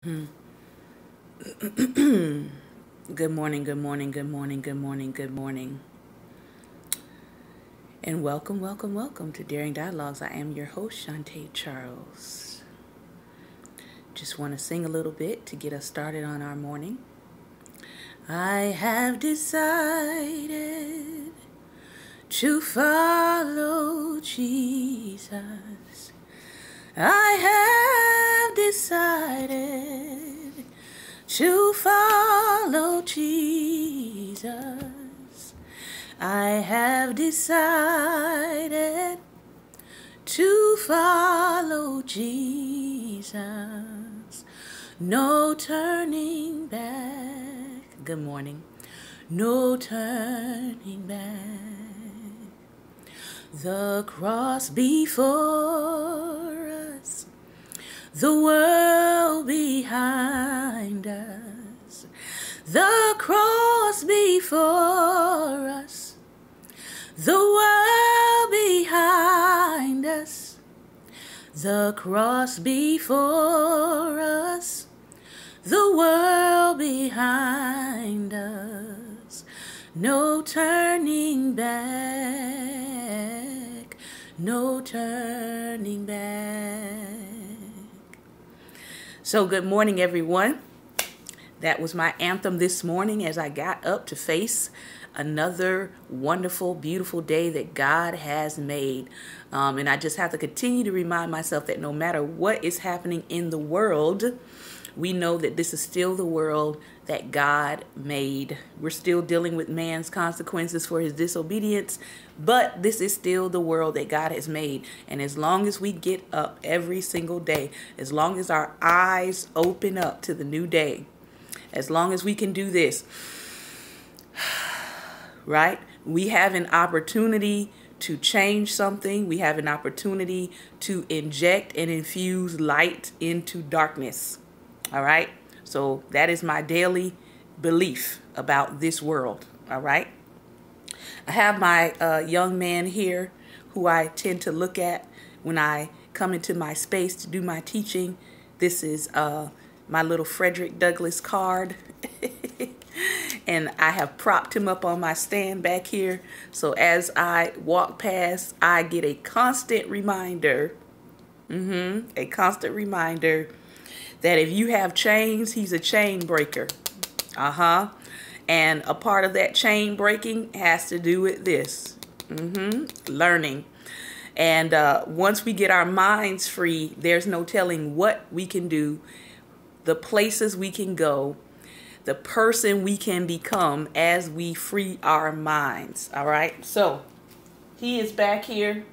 Good morning, good morning, good morning, good morning, good morning. And welcome, welcome, welcome to Daring Dialogues. I am your host, Shantae Charles. Just want to sing a little bit to get us started on our morning. I have decided to follow Jesus. I have decided to follow Jesus. I have decided to follow Jesus. No turning back. Good morning. No turning back. The cross before us, the world behind us. The cross before us, the world behind us. The cross before us, the world behind us. No turning back, no turning back. So good morning, everyone. That was my anthem this morning as I got up to face another wonderful, beautiful day that God has made. And I just have to continue to remind myself that no matter what is happening in the world, we know that this is still the world that God made. We're still dealing with man's consequences for his disobedience, but this is still the world that God has made. And as long as we get up every single day, as long as our eyes open up to the new day, as long as we can do this, right? We have an opportunity to change something. We have an opportunity to inject and infuse light into darkness. All right? So that is my daily belief about this world. All right? I have my young man here who I tend to look at when I come into my space to do my teaching. This is my little Frederick Douglass card. And I have propped him up on my stand back here. So as I walk past, I get a constant reminder. A constant reminder that if you have chains, he's a chain breaker. And a part of that chain breaking has to do with this. Learning. And once we get our minds free, there's no telling what we can do, the places we can go, the person we can become as we free our minds. All right. So he is back here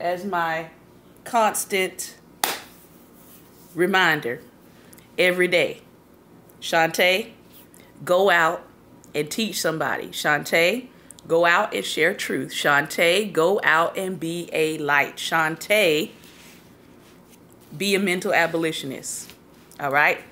as my constant reminder every day. Shantae, go out and teach somebody. Shantae, go out and share truth. Shantae, go out and be a light. Shantae, be a mental abolitionist. All right.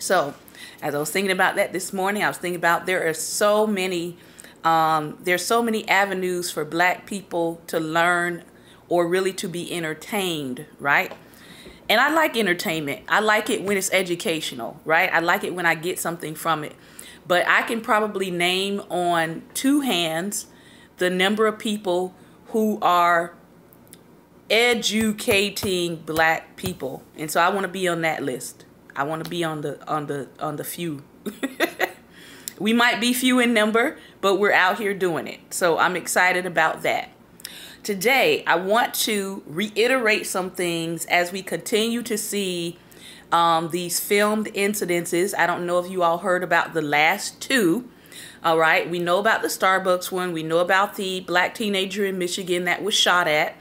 So as I was thinking about that this morning, I was thinking about there's so many avenues for Black people to learn or really to be entertained, right? And I like entertainment. I like it when it's educational, right? I like it when I get something from it. But I can probably name on two hands the number of people who are educating Black people. And so I want to be on that list. I want to be on the few. We might be few in number, but we're out here doing it. So I'm excited about that. Today, I want to reiterate some things as we continue to see these filmed incidences. I don't know if you all heard about the last two. All right. We know about the Starbucks one. We know about the Black teenager in Michigan that was shot at.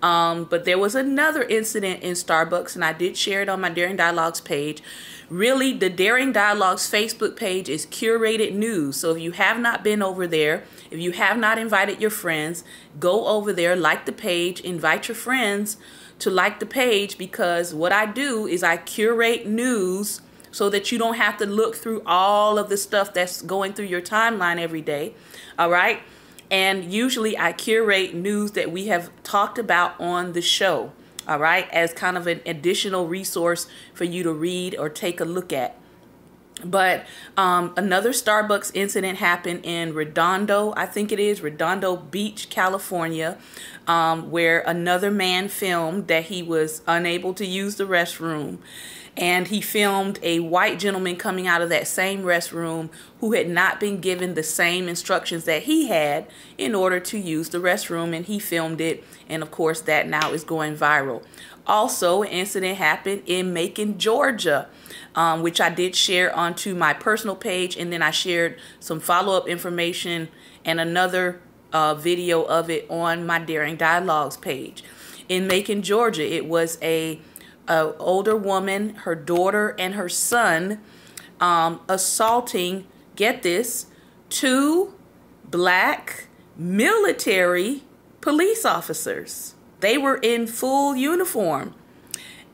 But there was another incident in Starbucks, and I did share it on my Daring Dialogues page. Really, the Daring Dialogues Facebook page is curated news. So if you have not been over there, if you have not invited your friends, go over there, like the page, invite your friends to like the page, because what I do is I curate news so that you don't have to look through all of the stuff that's going through your timeline every day. All right. And usually I curate news that we have talked about on the show. All right, as kind of an additional resource for you to read or take a look at. But another Starbucks incident happened in Redondo, I think it is, Redondo Beach, California, where another man filmed that he was unable to use the restroom. And he filmed a white gentleman coming out of that same restroom who had not been given the same instructions that he had in order to use the restroom. And he filmed it. And of course, that now is going viral. Also, an incident happened in Macon, Georgia, which I did share onto my personal page. And then I shared some follow-up information and another video of it on my Daring Dialogues page. In Macon, Georgia, it was a older woman, her daughter, and her son assaulting, get this, 2 black military police officers. They were in full uniform.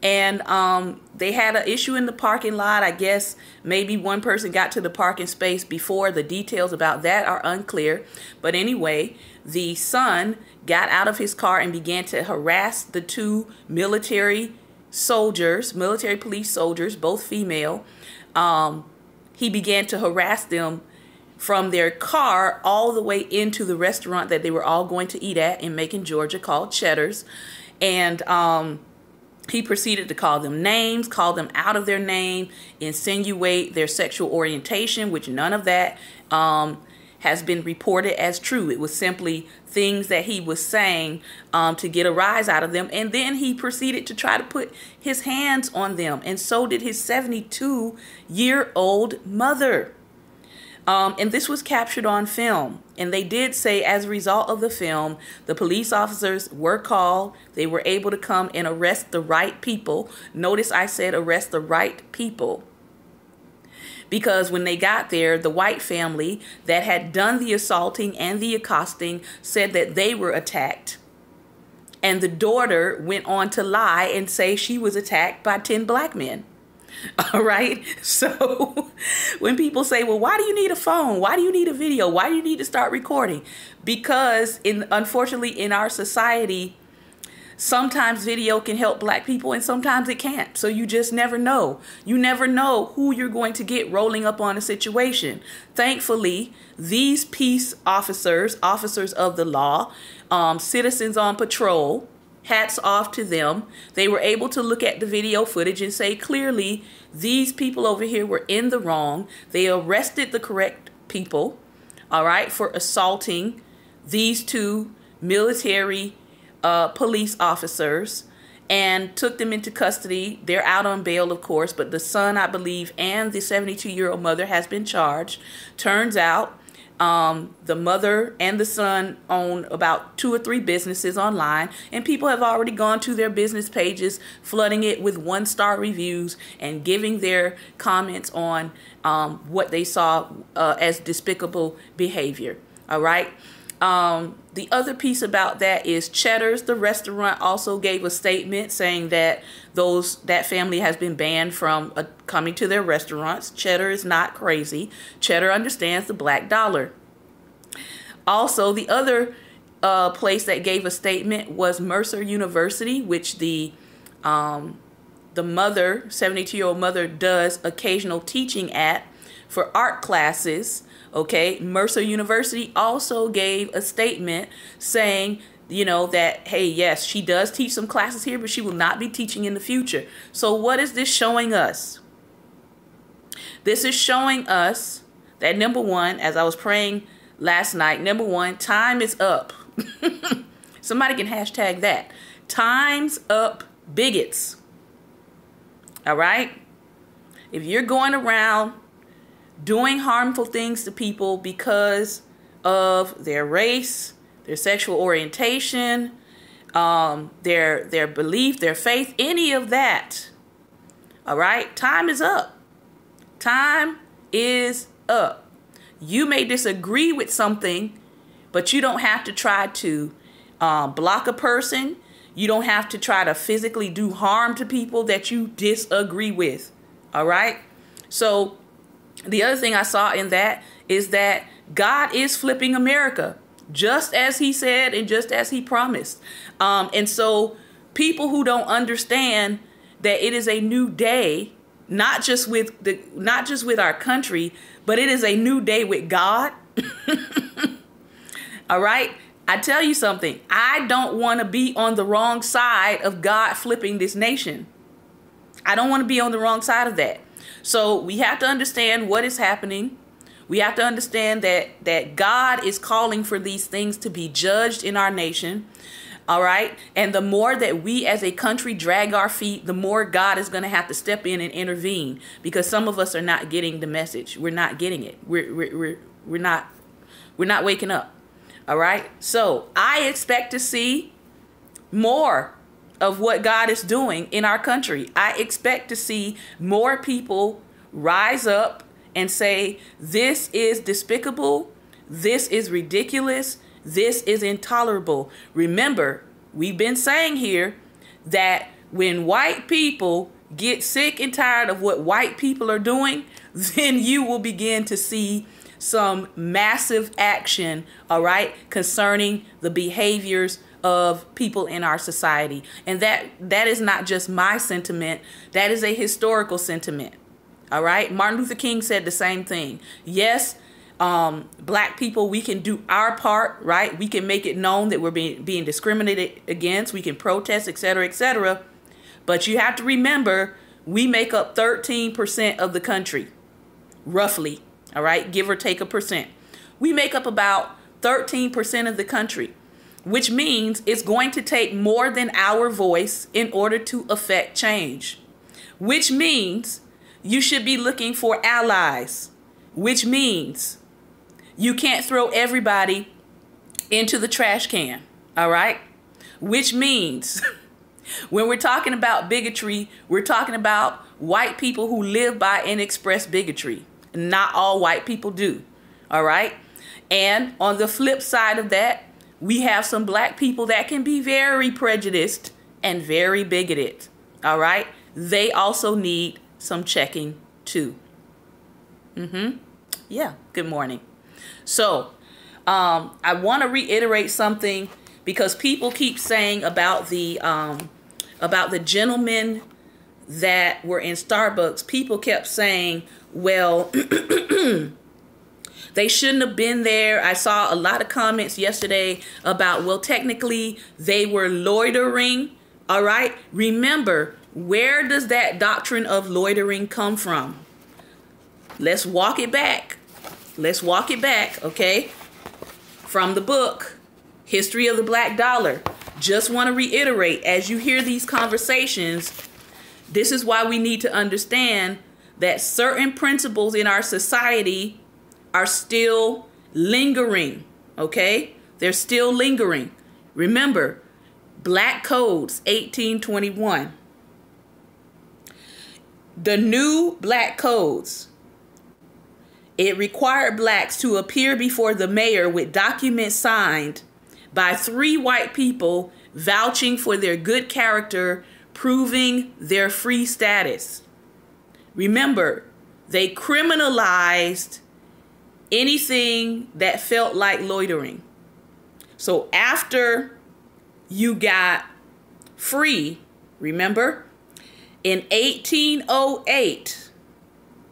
And they had an issue in the parking lot. I guess maybe one person got to the parking space before. The details about that are unclear. But anyway, the son got out of his car and began to harass the 2 military soldiers, military police soldiers, both female. He began to harass them from their car all the way into the restaurant that they were all going to eat at in Macon, Georgia, called Cheddar's. And he proceeded to call them names, call them out of their name, insinuate their sexual orientation, which none of that has been reported as true. It was simply things that he was saying to get a rise out of them. And then he proceeded to try to put his hands on them. And so did his 72-year-old mother. And this was captured on film. And they did say, as a result of the film, the police officers were called. They were able to come and arrest the right people. Notice I said arrest the right people. Because when they got there, the white family that had done the assaulting and the accosting said that they were attacked. And the daughter went on to lie and say she was attacked by 10 black men. All right. So when people say, well, why do you need a phone? Why do you need a video? Why do you need to start recording? Because unfortunately, in our society, sometimes video can help black people and sometimes it can't. So you just never know. You never know who you're going to get rolling up on a situation. Thankfully, these peace officers, officers of the law, citizens on patrol, hats off to them. They were able to look at the video footage and say clearly these people over here were in the wrong. They arrested the correct people, all right, for assaulting these 2 military police officers and took them into custody. They're out on bail, of course, but the son, I believe, and the 72-year-old mother has been charged. Turns out the mother and the son own about 2 or 3 businesses online, and people have already gone to their business pages, flooding it with 1-star reviews and giving their comments on what they saw as despicable behavior. All right. The other piece about that is Cheddar's, the restaurant, also gave a statement saying that that family has been banned from coming to their restaurants. Cheddar is not crazy. Cheddar understands the black dollar. Also, the other place that gave a statement was Mercer University, which the mother, 72-year-old mother, does occasional teaching at for art classes. Okay, Mercer University also gave a statement saying, you know, that, hey, yes, she does teach some classes here, but she will not be teaching in the future. So what is this showing us? This is showing us that, number one, as I was praying last night, number one, time is up. Somebody can hashtag that. Time's up, bigots. All right? If you're going around doing harmful things to people because of their race, their sexual orientation, their belief, their faith, any of that, all right? Time is up. Time is up. You may disagree with something, but you don't have to try to block a person. You don't have to try to physically do harm to people that you disagree with, all right? So the other thing I saw in that is that God is flipping America, just as he said and just as he promised. And so People who don't understand that it is a new day, not just with our country, but it is a new day with God. All right. I tell you something. I don't want to be on the wrong side of God flipping this nation. I don't want to be on the wrong side of that. So we have to understand what is happening. We have to understand that God is calling for these things to be judged in our nation. All right. And the more that we as a country drag our feet, the more God is going to have to step in and intervene, because some of us are not getting the message. We're not getting it. We're not waking up. All right. So I expect to see more of what God is doing in our country. I expect to see more people rise up and say, this is despicable. This is ridiculous. This is intolerable. Remember, we've been saying here that when white people get sick and tired of what white people are doing, then you will begin to see some massive action, all right, concerning the behaviors of people in our society. And that is not just my sentiment. That is a historical sentiment. All right. Martin Luther King said the same thing. Yes, black people, we can do our part, right? We can make it known that we're being discriminated against. We can protest, et cetera, et cetera. But you have to remember, we make up 13% of the country, roughly. All right, give or take a percent. We make up about 13% of the country, which means it's going to take more than our voice in order to affect change, which means you should be looking for allies, which means you can't throw everybody into the trash can. All right, which means when we're talking about bigotry, we're talking about white people who live by and express bigotry. Not all white people do. All right. And on the flip side of that, we have some black people that can be very prejudiced and very bigoted. All right. They also need some checking too. Yeah. Good morning. So I want to reiterate something, because people keep saying about the gentlemen that were in Starbucks. People kept saying, well, they shouldn't have been there. I saw a lot of comments yesterday about, well, technically they were loitering. All right. Remember, where does that doctrine of loitering come from? Let's walk it back. Let's walk it back. Okay. From the book, History of the Black Dollar. Just want to reiterate, as you hear these conversations, this is why we need to understand that certain principles in our society are still lingering, okay? They're still lingering. Remember, Black Codes, 1821. The new Black Codes, it required blacks to appear before the mayor with documents signed by 3 white people vouching for their good character, proving their free status. Remember, they criminalized anything that felt like loitering. So after you got free, remember, in 1808,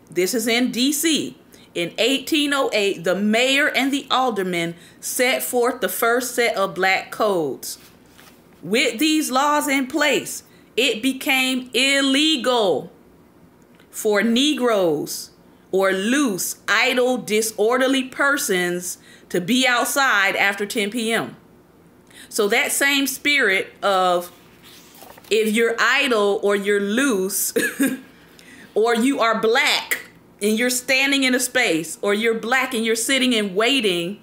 this is in DC, in 1808, the mayor and the aldermen set forth the first set of black codes. With these laws in place, it became illegal for Negroes or loose, idle, disorderly persons to be outside after 10 p.m. So that same spirit of, if you're idle or you're loose or you are black and you're standing in a space, or you're black and you're sitting and waiting,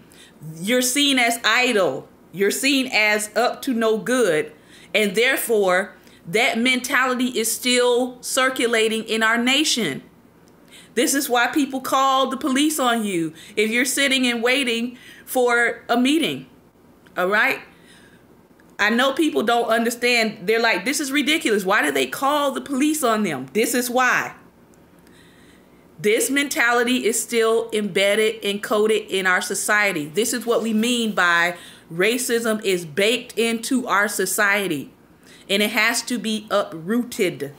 you're seen as idle. You're seen as up to no good. And therefore, that mentality is still circulating in our nation. This is why people call the police on you if you're sitting and waiting for a meeting. All right? I know people don't understand. They're like, this is ridiculous. Why do they call the police on them? This is why. This mentality is still embedded and coded in our society. This is what we mean by racism is baked into our society. And it has to be uprooted.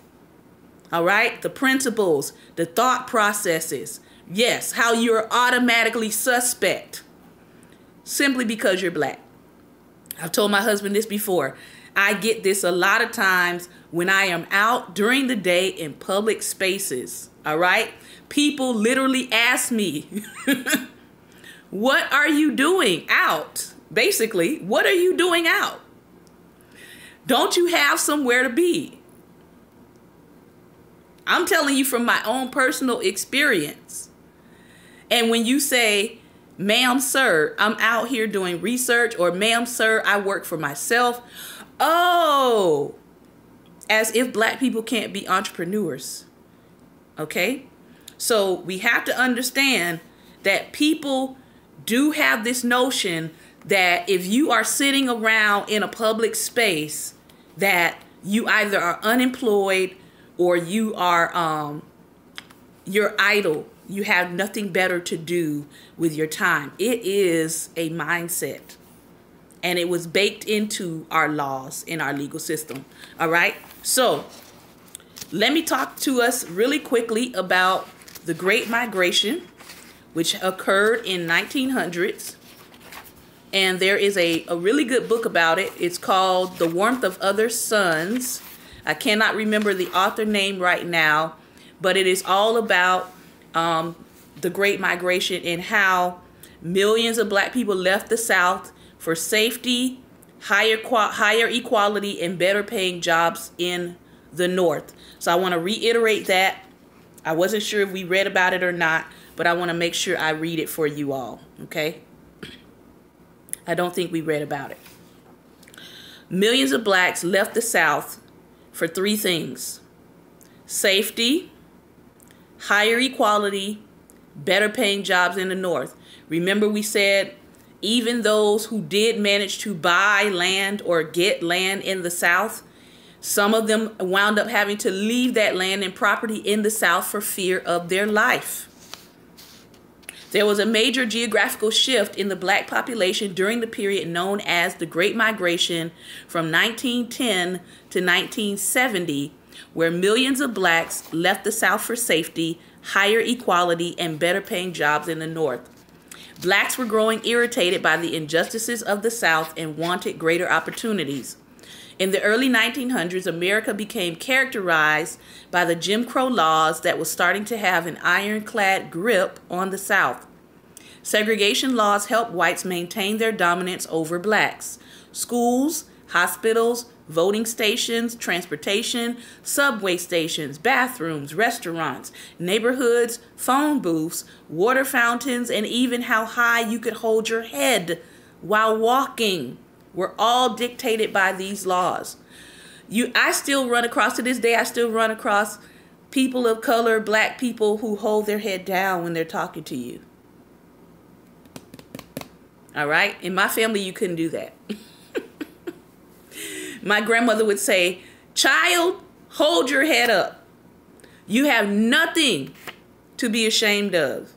All right? The principles, the thought processes. Yes, how you're automatically suspect simply because you're black. I've told my husband this before. I get this a lot of times when I am out during the day in public spaces. All right? People literally ask me, what are you doing out? Basically, what are you doing out? Don't you have somewhere to be? I'm telling you from my own personal experience. And when you say, ma'am, sir, I'm out here doing research, or ma'am, sir, I work for myself. Oh, as if black people can't be entrepreneurs. Okay? So we have to understand that people do have this notion that if you are sitting around in a public space, that you either are unemployed or you are you're idle. You have nothing better to do with your time. It is a mindset. And it was baked into our laws in our legal system. All right. So let me talk to us really quickly about the Great Migration, which occurred in 1900s. And there is a really good book about it. It's called The Warmth of Other Suns. I cannot remember the author name right now, but it is all about the Great Migration and how millions of black people left the South for safety, higher equality, and better paying jobs in the North. So I want to reiterate that. I wasn't sure if we read about it or not, but I want to make sure I read it for you all, okay? I don't think we read about it. Millions of blacks left the South for three things: safety, higher equality, better paying jobs in the North. Remember we said even those who did manage to buy land or get land in the South, some of them wound up having to leave that land and property in the South for fear of their life. There was a major geographical shift in the black population during the period known as the Great Migration from 1910 to 1970, where millions of blacks left the South for safety, higher equality, and better paying jobs in the North. Blacks were growing irritated by the injustices of the South and wanted greater opportunities. In the early 1900s, America became characterized by the Jim Crow laws that was starting to have an ironclad grip on the South. Segregation laws helped whites maintain their dominance over blacks. Schools, hospitals, voting stations, transportation, subway stations, bathrooms, restaurants, neighborhoods, phone booths, water fountains, and even how high you could hold your head while walking were all dictated by these laws. I still run across, to this day, I still run across people of color, black people who hold their head down when they're talking to you. All right? In my family, you couldn't do that. My grandmother would say, "Child, hold your head up. You have nothing to be ashamed of.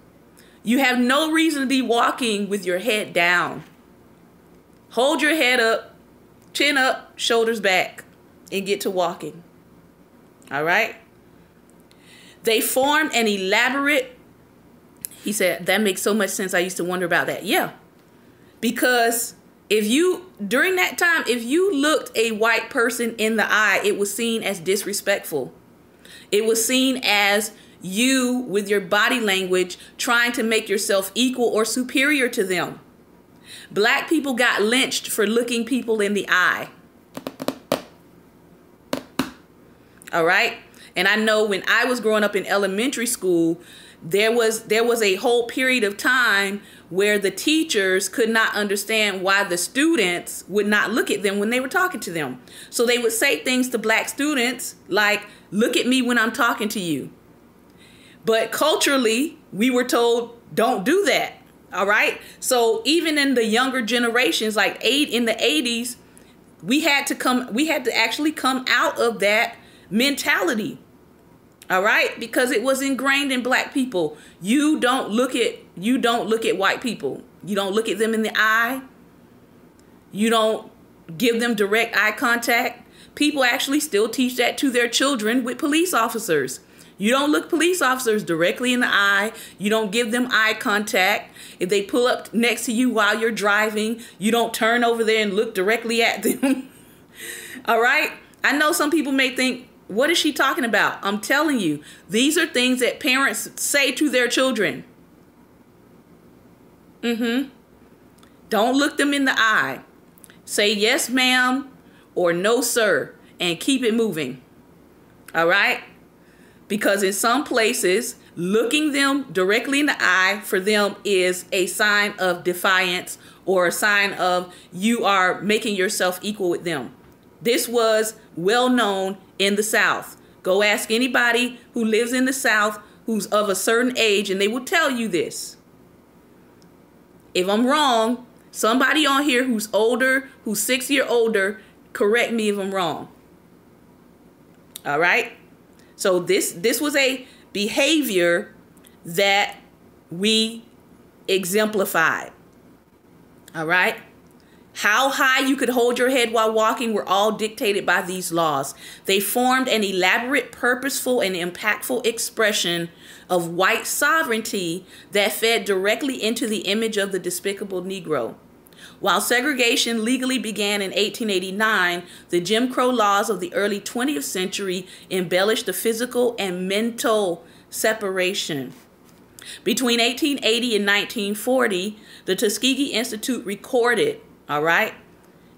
You have no reason to be walking with your head down. Hold your head up, chin up, shoulders back, and get to walking." All right? They formed an elaborate, he said, that makes so much sense. I used to wonder about that. Yeah. Because during that time, if you looked a white person in the eye, it was seen as disrespectful. It was seen as you, with your body language, trying to make yourself equal or superior to them. Black people got lynched for looking people in the eye. All right? And I know when I was growing up in elementary school, there was a whole period of time where the teachers could not understand why the students would not look at them when they were talking to them. So they would say things to black students like, "Look at me when I'm talking to you." But culturally, we were told, don't do that. All right. So even in the younger generations, like in the 80s, we had to actually come out of that mentality. All right. Because it was ingrained in black people. You don't look at white people. You don't look at them in the eye. You don't give them direct eye contact, People actually still teach that to their children with police officers. You don't look police officers directly in the eye. You don't give them eye contact. If they pull up next to you while you're driving, you don't turn over there and look directly at them. All right? I know some people may think, what is she talking about? I'm telling you, these are things that parents say to their children. Don't look them in the eye. Say yes, ma'am, or no, sir, and keep it moving. All right? Because in some places, looking them directly in the eye for them is a sign of defiance or a sign of you are making yourself equal with them. This was well known in the South. Go ask anybody who lives in the South who's of a certain age and they will tell you this. If I'm wrong, somebody on here who's older, who's 6 years older, correct me if I'm wrong. All right? So this was a behavior that we exemplified. All right? How high you could hold your head while walking were all dictated by these laws. They formed an elaborate, purposeful, and impactful expression of white sovereignty that fed directly into the image of the despicable Negro. While segregation legally began in 1889, the Jim Crow laws of the early 20th century embellished the physical and mental separation. Between 1880 and 1940, the Tuskegee Institute recorded, all right,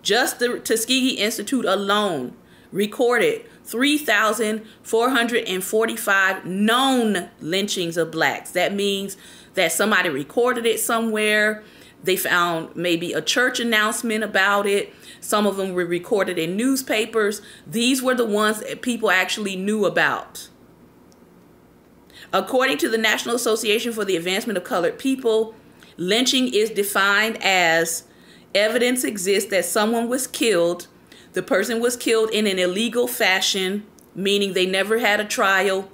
just the Tuskegee Institute alone recorded 3,445 known lynchings of blacks. That means that somebody recorded it somewhere. They found maybe a church announcement about it. Some of them were recorded in newspapers. These were the ones that people actually knew about. According to the National Association for the Advancement of Colored People, lynching is defined as evidence exists that someone was killed. The person was killed in an illegal fashion, meaning they never had a trial.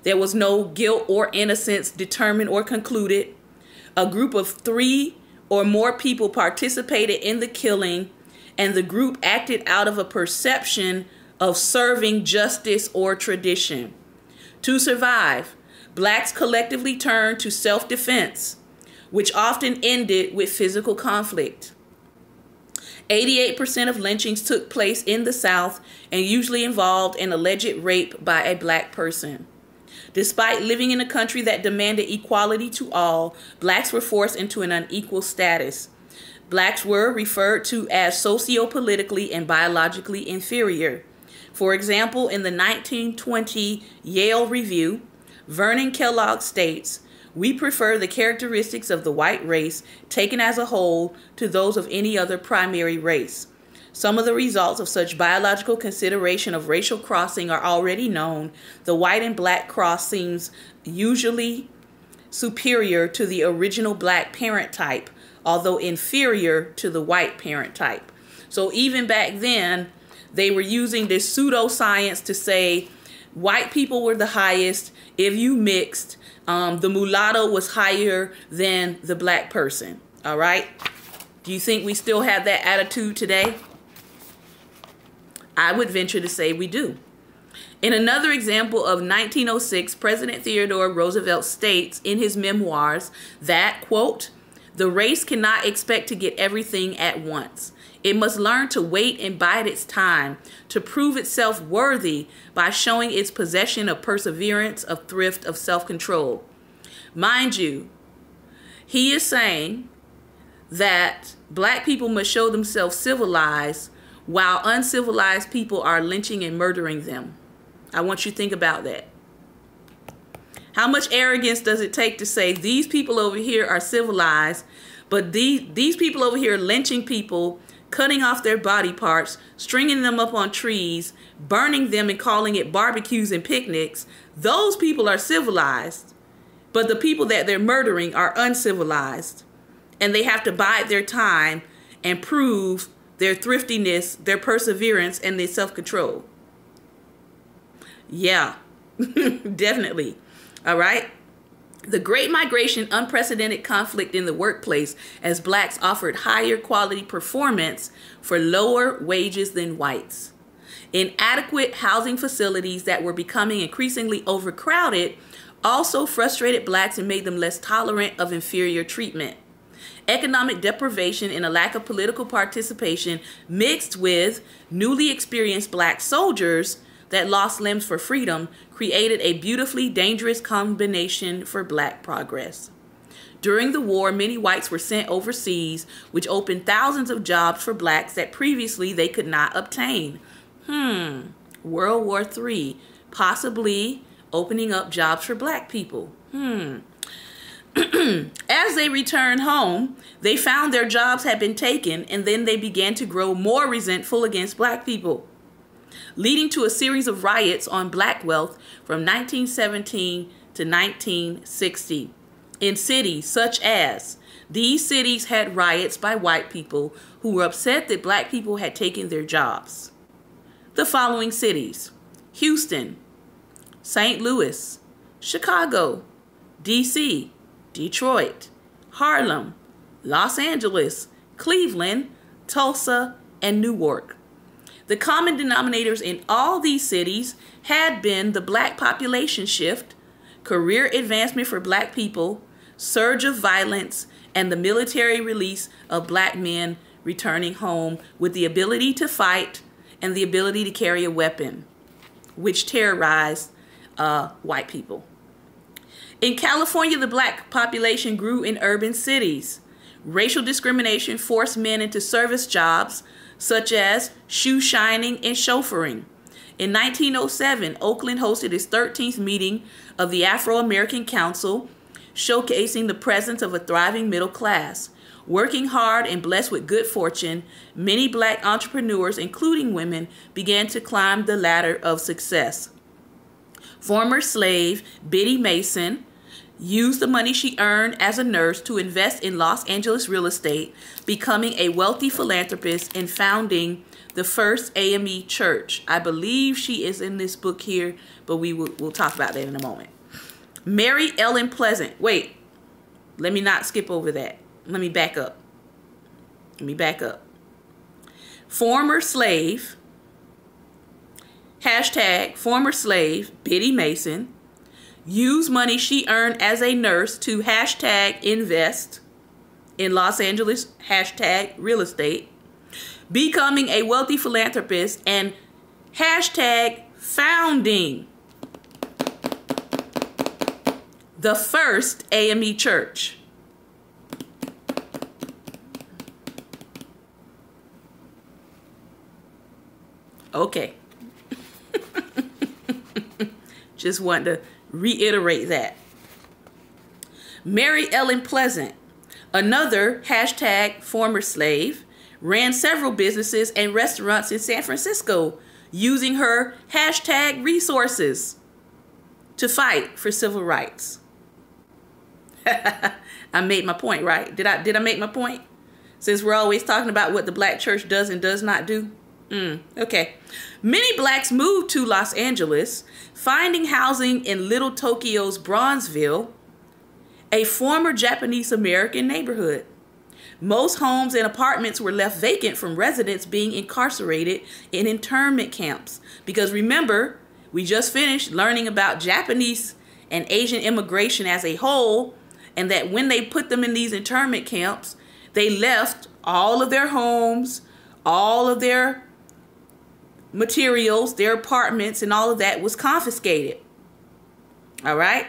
There was no guilt or innocence determined or concluded. A group of 3 or more people participated in the killing, and the group acted out of a perception of serving justice or tradition. To survive, blacks collectively turned to self-defense, which often ended with physical conflict. 88% of lynchings took place in the South and usually involved an alleged rape by a black person. Despite living in a country that demanded equality to all, blacks were forced into an unequal status. Blacks were referred to as socio-politically and biologically inferior. For example, in the 1920 Yale Review, Vernon Kellogg states, "We prefer the characteristics of the white race taken as a whole to those of any other primary race. Some of the results of such biological consideration of racial crossing are already known. The white and black cross seems usually superior to the original black parent type, although inferior to the white parent type." So even back then, they were using this pseudoscience to say white people were the highest. If you mixed, the mulatto was higher than the black person. All right? Do you think we still have that attitude today? I would venture to say we do. In another example of 1906, President Theodore Roosevelt states in his memoirs that, quote, "The race cannot expect to get everything at once. It must learn to wait and bide its time, to prove itself worthy by showing its possession of perseverance, of thrift, of self-control." Mind you, he is saying that black people must show themselves civilized while uncivilized people are lynching and murdering them. I want you to think about that. How much arrogance does it take to say these people over here are civilized, but these people over here lynching people, cutting off their body parts, stringing them up on trees, burning them and calling it barbecues and picnics? Those people are civilized, but the people that they're murdering are uncivilized, and they have to bide their time and prove their thriftiness, their perseverance, and their self-control. Yeah, definitely. All right. The Great Migration, unprecedented conflict in the workplace as blacks offered higher quality performance for lower wages than whites. Inadequate housing facilities that were becoming increasingly overcrowded also frustrated blacks and made them less tolerant of inferior treatment. Economic deprivation and a lack of political participation mixed with newly experienced black soldiers that lost limbs for freedom created a beautifully dangerous combination for black progress. During the war, many whites were sent overseas, which opened thousands of jobs for blacks that previously they could not obtain. World War III, possibly opening up jobs for black people. As they returned home, they found their jobs had been taken, and then they began to grow more resentful against black people, leading to a series of riots on black wealth from 1917 to 1960 in cities such as these cities had riots by white people who were upset that black people had taken their jobs. The following cities: Houston, St. Louis, Chicago, D.C., Detroit, Harlem, Los Angeles, Cleveland, Tulsa, and Newark. The common denominators in all these cities had been the black population shift, career advancement for black people, surge of violence, and the military release of black men returning home with the ability to fight and the ability to carry a weapon, which terrorized white people. In California, the black population grew in urban cities. Racial discrimination forced men into service jobs such as shoe shining and chauffeuring. In 1907, Oakland hosted its 13th meeting of the Afro-American Council, showcasing the presence of a thriving middle class. Working hard and blessed with good fortune, many black entrepreneurs, including women, began to climb the ladder of success. Former slave Biddy Mason used the money she earned as a nurse to invest in Los Angeles real estate, becoming a wealthy philanthropist and founding the first AME church. I believe she is in this book here, but we'll talk about that in a moment. Mary Ellen Pleasant. Wait, let me not skip over that. Let me back up. Former slave, hashtag former slave Biddy Mason, used money she earned as a nurse to hashtag invest in Los Angeles, hashtag real estate, becoming a wealthy philanthropist, and hashtag founding the first AME church. Okay. Just wanted to reiterate that. Mary Ellen Pleasant, another hashtag former slave, ran several businesses and restaurants in San Francisco using her hashtag resources to fight for civil rights. I made my point, right? Did I make my point? Since we're always talking about what the black church does and does not do. Okay. Many blacks moved to Los Angeles, finding housing in Little Tokyo's Bronzeville, a former Japanese American neighborhood. Most homes and apartments were left vacant from residents being incarcerated in internment camps. Because remember, we just finished learning about Japanese and Asian immigration as a whole, and that when they put them in these internment camps, they left all of their homes, all of their materials, their apartments, and all of that was confiscated. All right.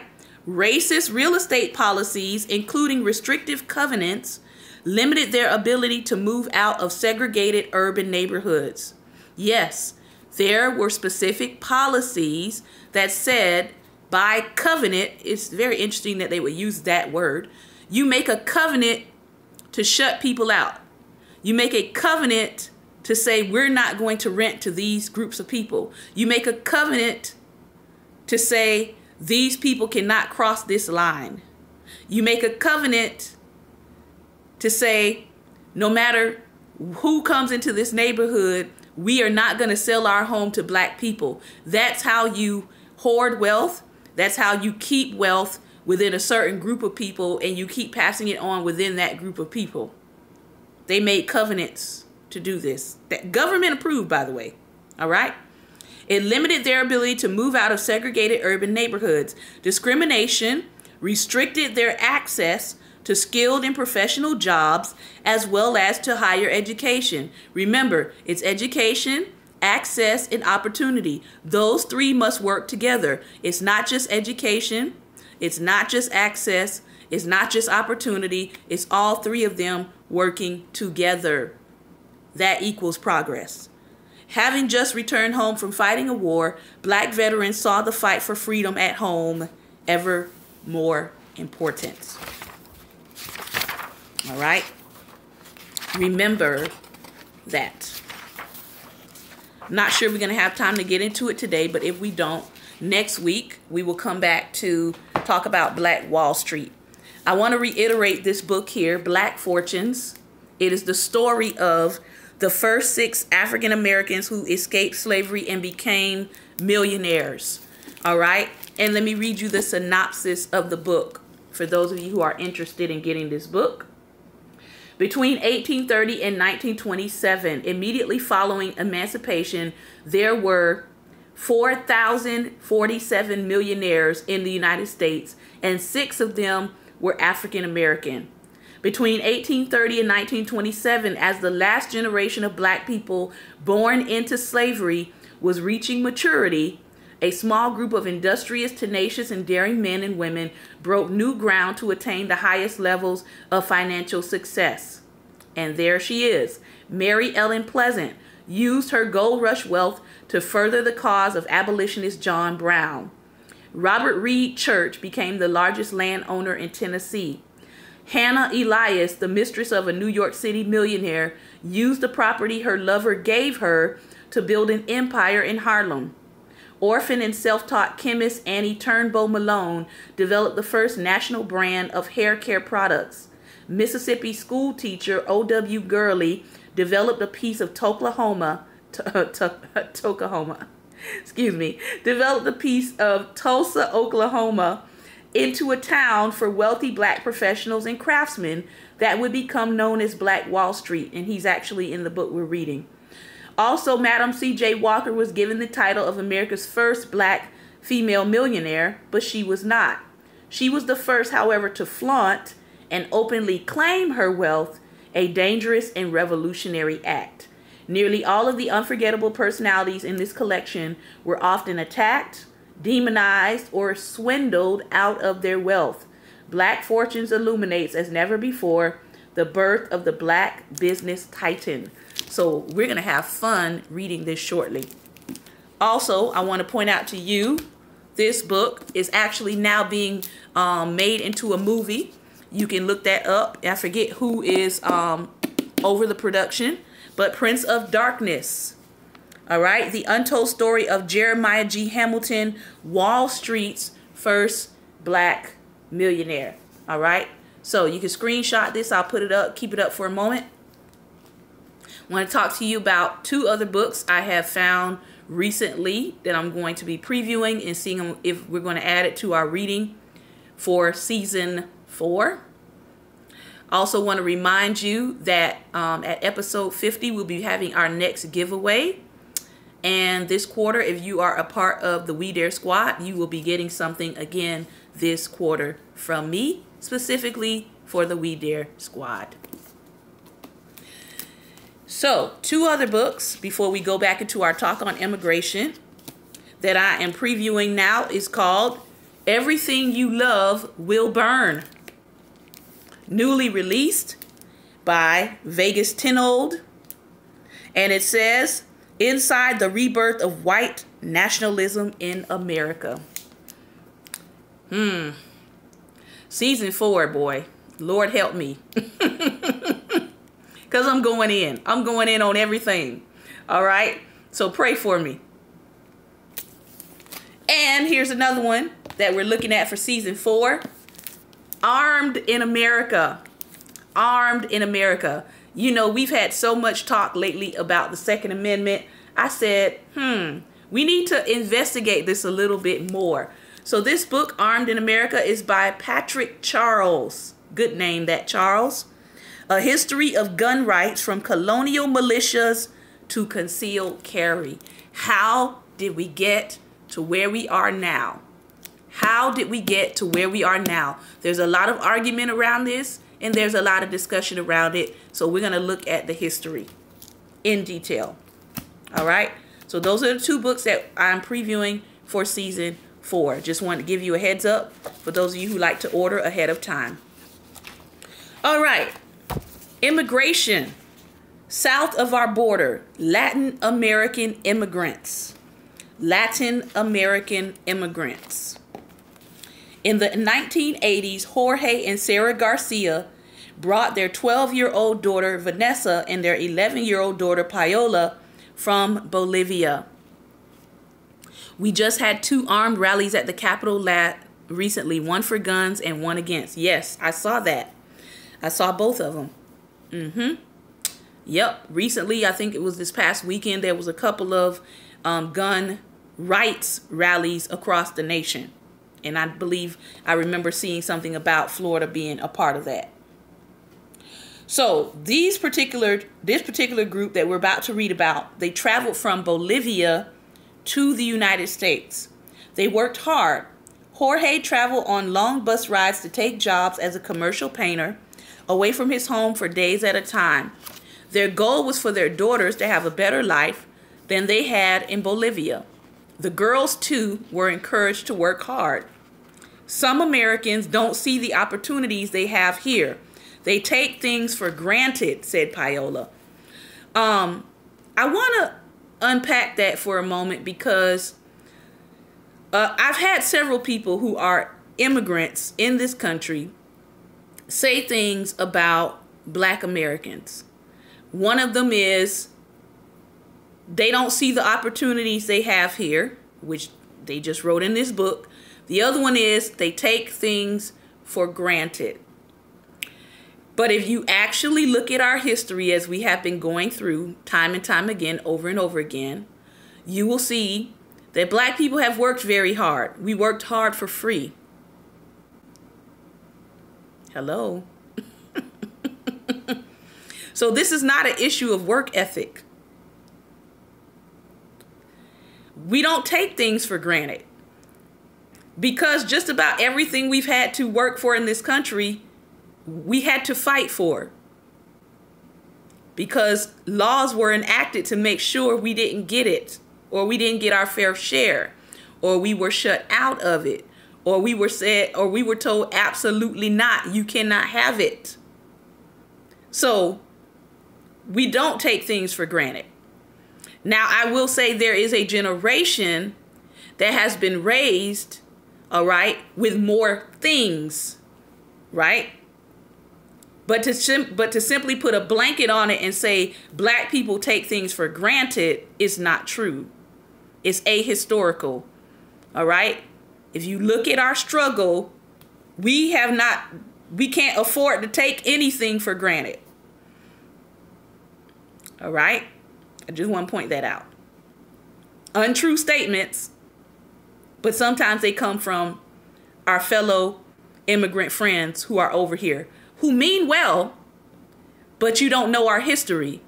Racist real estate policies, including restrictive covenants, limited their ability to move out of segregated urban neighborhoods. Yes, there were specific policies that said by covenant, it's very interesting that they would use that word. You make a covenant to shut people out. You make a covenant to say we're not going to rent to these groups of people. You make a covenant to say these people cannot cross this line. You make a covenant to say no matter who comes into this neighborhood, we are not going to sell our home to black people. That's how you hoard wealth. That's how you keep wealth within a certain group of people, and you keep passing it on within that group of people. They made covenants to do this. That government approved, by the way. All right. It limited their ability to move out of segregated urban neighborhoods. Discrimination restricted their access to skilled and professional jobs as well as to higher education. Remember, it's education, access, and opportunity. Those three must work together. It's not just education, it's not just access, it's not just opportunity, it's all three of them working together. That equals progress. Having just returned home from fighting a war, Black veterans saw the fight for freedom at home ever more important. All right? Remember that. Not sure we're going to have time to get into it today, but if we don't, next week we will come back to talk about Black Wall Street. I want to reiterate this book here, Black Fortunes. It is the story of the first 6 African Americans who escaped slavery and became millionaires. All right? And let me read you the synopsis of the book for those of you who are interested in getting this book. Between 1830 and 1927, immediately following emancipation, there were 4,047 millionaires in the United States, and 6 of them were African American. Between 1830 and 1927, as the last generation of Black people born into slavery was reaching maturity, a small group of industrious, tenacious, and daring men and women broke new ground to attain the highest levels of financial success. And there she is. Mary Ellen Pleasant used her gold rush wealth to further the cause of abolitionist John Brown. Robert Reed Church became the largest landowner in Tennessee. Hannah Elias, the mistress of a New York City millionaire, used the property her lover gave her to build an empire in Harlem. Orphan and self-taught chemist Annie Turnbow Malone developed the first national brand of hair care products. Mississippi school teacher O.W. Gurley developed a piece of Toklahoma, developed a piece of Tulsa, Oklahoma, into a town for wealthy Black professionals and craftsmen that would become known as Black Wall Street. And he's actually in the book we're reading. Also, Madam C.J. Walker was given the title of America's first Black female millionaire, but she was not. She was the first, however, to flaunt and openly claim her wealth, a dangerous and revolutionary act. Nearly all of the unforgettable personalities in this collection were often attacked, demonized, or swindled out of their wealth. Black Fortunes illuminates, as never before, the birth of the Black business titan. So we're going to have fun reading this shortly. Also, I want to point out to you, this book is actually now being made into a movie. You can look that up. I forget who is over the production, but Prince of Darkness. All right, the untold story of Jeremiah G. Hamilton, Wall Street's first Black millionaire. All right, so you can screenshot this. I'll put it up, keep it up for a moment. I want to talk to you about 2 other books I have found recently that I'm going to be previewing and seeing if we're going to add it to our reading for season 4. Also want to remind you that at episode 50, we'll be having our next giveaway. And this quarter, if you are a part of the We Dare Squad, you will be getting something again this quarter from me, specifically for the We Dare Squad. So, 2 other books before we go back into our talk on immigration that I am previewing now is called Everything You Love Will Burn. Newly released by Vegas Tenold. And it says, Inside the Rebirth of White Nationalism in America. Season 4, boy. Lord help me. Because I'm going in. I'm going in on everything. All right? So pray for me. And here's another one that we're looking at for season 4. Armed in America. Armed in America. You know, we've had so much talk lately about the Second Amendment. I said, we need to investigate this a little bit more. So this book, Armed in America, is by Patrick Charles. Good name, that, Charles. A history of gun rights from colonial militias to conceal carry. How did we get to where we are now? How did we get to where we are now? There's a lot of argument around this, and there's a lot of discussion around it. So we're going to look at the history in detail. All right. So those are the two books that I'm previewing for season 4. Just wanted to give you a heads up for those of you who like to order ahead of time. All right. Immigration. South of our border, Latin American immigrants. Latin American immigrants. In the 1980s, Jorge and Sarah Garcia brought their 12-year-old daughter, Vanessa, and their 11-year-old daughter, Paola, from Bolivia. We just had 2 armed rallies at the Capitol recently, one for guns and one against. Yes, I saw that. I saw both of them. Yep. Recently, I think it was this past weekend, there was a couple of gun rights rallies across the nation. And I believe I remember seeing something about Florida being a part of that. So this particular group that we're about to read about, they traveled from Bolivia to the United States. They worked hard. Jorge traveled on long bus rides to take jobs as a commercial painter away from his home for days at a time. Their goal was for their daughters to have a better life than they had in Bolivia. The girls, too, were encouraged to work hard. Some Americans don't see the opportunities they have here. They take things for granted, said Paola. I want to unpack that for a moment because I've had several people who are immigrants in this country say things about Black Americans. One of them is they don't see the opportunities they have here, which they just wrote in this book. The other one is they take things for granted. But if you actually look at our history as we have been going through time and time again, over and over again, you will see that Black people have worked very hard. We worked hard for free. Hello. So this is not an issue of work ethic. We don't take things for granted. Because just about everything we've had to work for in this country, we had to fight for. Because laws were enacted to make sure we didn't get it, or we didn't get our fair share, or we were shut out of it, or we were told absolutely not, you cannot have it. So we don't take things for granted. Now, I will say there is a generation that has been raised, all right, with more things, right? But to simply put a blanket on it and say Black people take things for granted is not true. It's ahistorical, all right? If you look at our struggle, we can't afford to take anything for granted. All right? I just want to point that out. Untrue statements, but sometimes they come from our fellow immigrant friends who are over here, who mean well, but you don't know our history.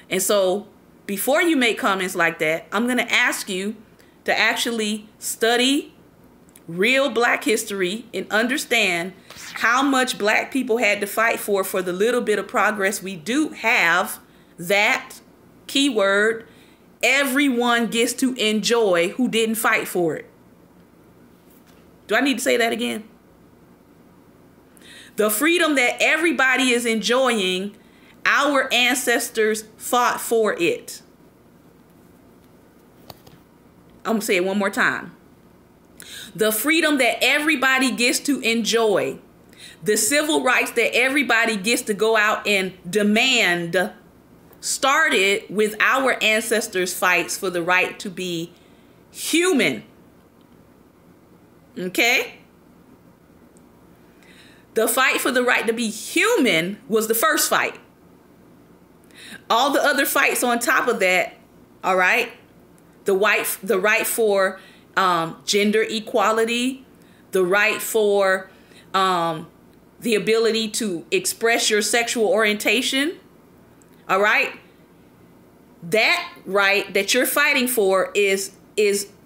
And so before you make comments like that, I'm going to ask you to actually study real Black history and understand how much Black people had to fight for the little bit of progress we do have. That keyword, everyone gets to enjoy who didn't fight for it. Do I need to say that again? The freedom that everybody is enjoying, our ancestors fought for it. I'm going to say it one more time. The freedom that everybody gets to enjoy, the civil rights that everybody gets to go out and demand, started with our ancestors' fights for the right to be human. Okay? The fight for the right to be human was the first fight. All the other fights on top of that, all right? The right for gender equality, the right for the ability to express your sexual orientation, all right? that right that you're fighting for is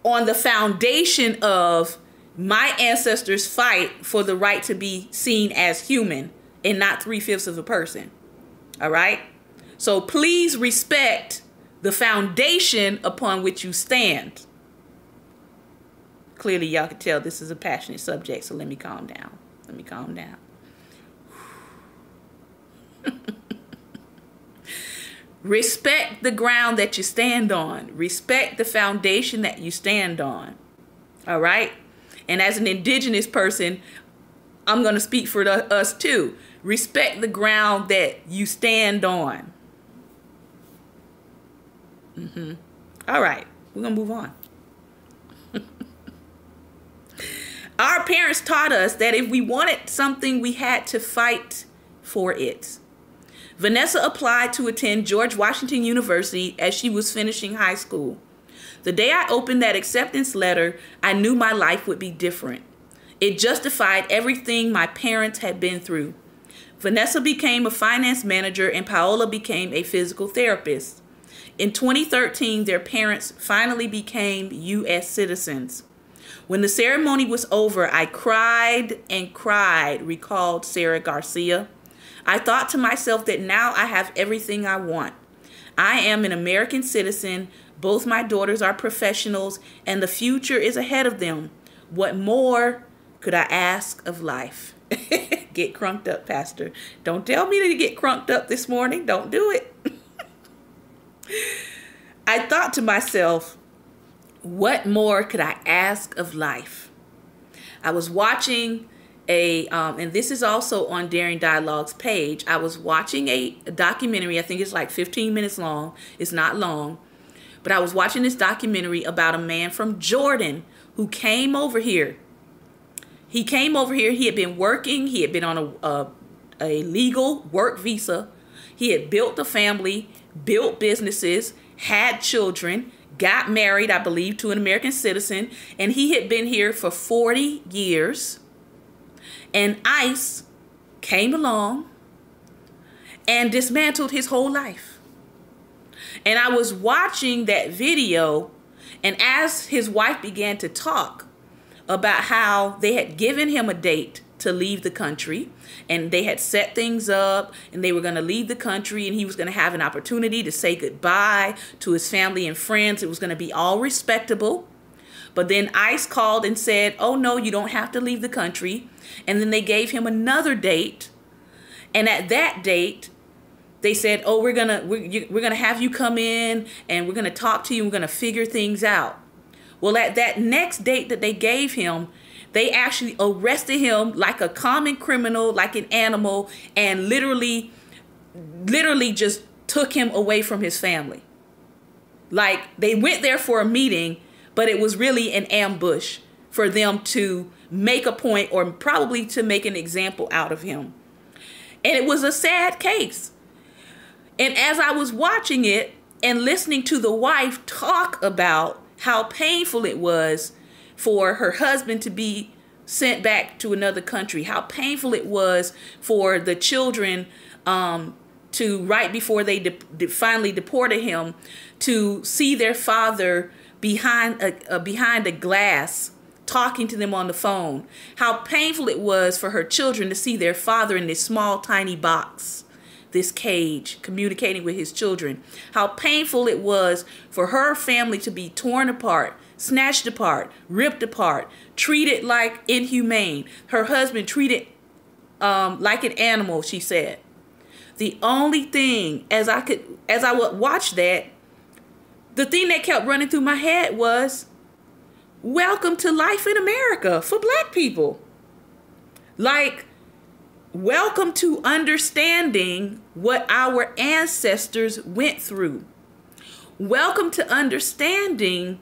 on the foundation of my ancestors' fight for the right to be seen as human and not 3/5 of a person. All right? So please respect the foundation upon which you stand. Clearly, y'all can tell this is a passionate subject, so let me calm down. Let me calm down. Respect the ground that you stand on. Respect the foundation that you stand on. All right? And as an indigenous person, I'm going to speak for us too. Respect the ground that you stand on. All right. We're going to move on. Our parents taught us that if we wanted something, we had to fight for it. Vanessa applied to attend George Washington University as she was finishing high school. The day I opened that acceptance letter, I knew my life would be different. It justified everything my parents had been through. Vanessa became a finance manager and Paola became a physical therapist. In 2013, their parents finally became U.S. citizens. When the ceremony was over, I cried and cried, recalled Sarah Garcia. I thought to myself that now I have everything I want. I am an American citizen. Both my daughters are professionals, and the future is ahead of them. What more could I ask of life? Get crunked up, Pastor. Don't tell me to get crunked up this morning. Don't do it. I thought to myself, what more could I ask of life? I was watching and this is also on Daring Dialogue's page. I was watching a documentary. I think it's like 15 minutes long. It's not long. But I was watching this documentary about a man from Jordan who came over here. He came over here. He had been working. He had been on a legal work visa. He had built a family, built businesses, had children, got married, I believe, to an American citizen. And he had been here for 40 years. And ICE came along and dismantled his whole life. And I was watching that video, and as his wife began to talk about how they had given him a date to leave the country, and they had set things up, and they were going to leave the country, and he was going to have an opportunity to say goodbye to his family and friends. It was going to be all respectable. But then ICE called and said, oh, no, you don't have to leave the country. And then they gave him another date. And at that date, they said, oh, we're gonna have you come in and we're going to talk to you. We're going to figure things out. Well, at that next date that they gave him, they actually arrested him like a common criminal, like an animal, and literally just took him away from his family. Like they went there for a meeting, but it was really an ambush for them to make a point or probably to make an example out of him. And it was a sad case. And as I was watching it and listening to the wife talk about how painful it was for her husband to be sent back to another country, how painful it was for the children to, right before they finally deported him, to see their father behind a glass talking to them on the phone. How painful it was for her children to see their father in this small tiny box, this cage, communicating with his children. How painful it was for her family to be torn apart, snatched apart, ripped apart, treated like inhumane. Her husband treated like an animal, she said. The only thing, as I would watch that, the thing that kept running through my head was, welcome to life in America for Black people. Like, welcome to understanding what our ancestors went through. Welcome to understanding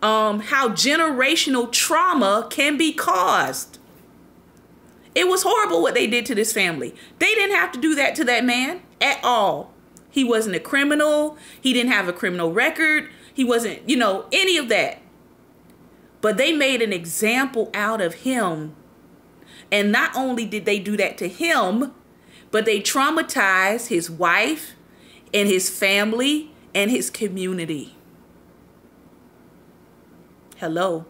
how generational trauma can be caused. It was horrible what they did to this family. They didn't have to do that to that man at all. He wasn't a criminal. He didn't have a criminal record. He wasn't, any of that. But they made an example out of him. And not only did they do that to him, but they traumatized his wife and his family and his community. Hello.